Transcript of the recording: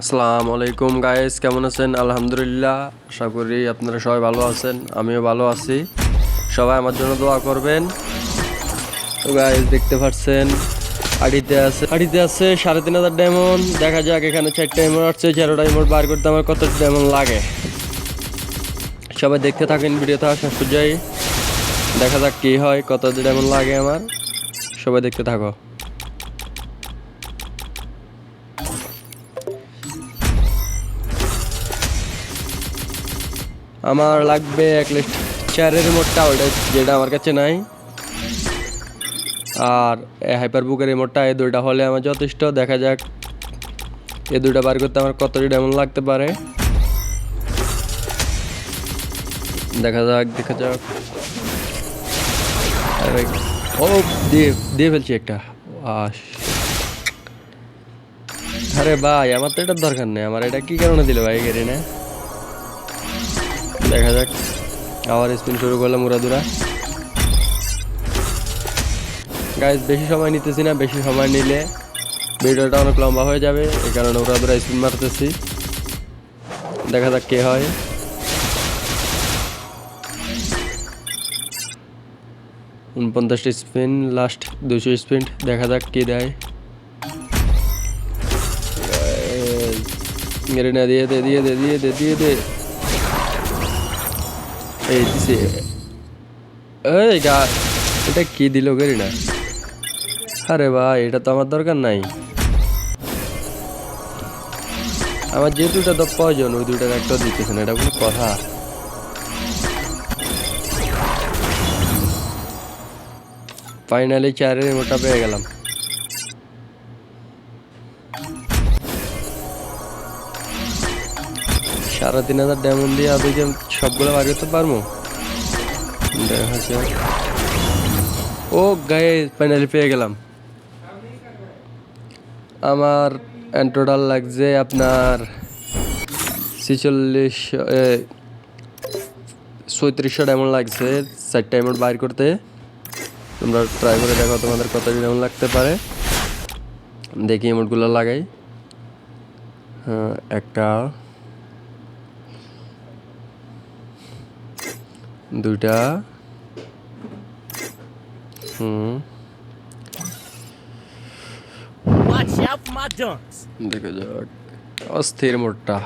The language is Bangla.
আসসালামু আলাইকুম গাইস, কেমন আছেন? আলহামদুলিল্লাহ, আশা করি আপনারা সবাই ভালো আছেন। আমিও ভালো আছি। সবাই আমার জন্য দোয়া করবেন। তো গাইস দেখতে পাচ্ছেন আড়িতে আছে 3,500 ডায়মন্ড। দেখা যাক এখানে 4টা ইমোট আসছে, 4টা ইমোট বার করতে আমার কত ডায়মন্ড লাগে। সবাই দেখতে থাকেন, ভিডিওটা শেষ পর্যায়ে দেখা যাক কি হয়, কত ডায়মন্ড লাগে আমার। সবাই দেখতে থাকো। আমার লাগবে 1,04,000 রিমোটটা, ওইটা যেটা আমার কাছে নাই। আর হাইপার বুকের রিমোটটা, এই দুইটা হলে আমার যথেষ্ট। দেখা যাক এই দুইটা বার করতে আমার কতটি ডায়মন্ড লাগতে পারে। দেখা যাক। আরে ও, দিয়ে দিয়ে ফেলছি একটা। আরে ভাই, আমার তো এটার দরকার নেই। আমার এটা কি কারণে দিল ভাই গেরি না? দেখা যাক। আবার স্পিন শুরু করলাম উড়াদুরা। গাইস বেশি সময় নিতেছি না, বেশি সময় নিলে ভিডিওটা অনেক লম্বা হয়ে যাবে, এই কারণে উড়াদুরা স্পিন মারতেছি। দেখা যাক কে হয়। 49টি স্পিন, লাস্ট 200 স্পিন। দেখা যাক কি দেয়। মেরে না, দিয়ে দে। এই দিছে। এই গা, এটা কি দিল গেরি না? আরে ভাই, এটা তো আমার দরকার নাই। আমার যে দুটা তো প্রয়োজন, ওই দুটার একটা দিতেছে না, এটা কোনো কথা? ফাইনালি 4-এর রিমোটটা পেয়ে গেলাম। সাড়ে 3,000 ডায়মন্ড দিয়ে আমি যে সবগুলো বার করতে পারবো। দেখা যাক। ও গাইস, ফাইনালি পেয়ে গেলাম। আমার টোটাল লাগছে আপনার 3600 ডায়মন্ড লাগছে 4টা ইমোট বাইর করতে। তোমরা ট্রাই করে দেখো তোমাদের কত ডায়মন্ড লাগতে পারে। দেখি ইমোটগুলো লাগাই। হ্যাঁ, একটা, দুইটা, Watch out for my dunks. দেখা যাক। অস্থির মোটটা।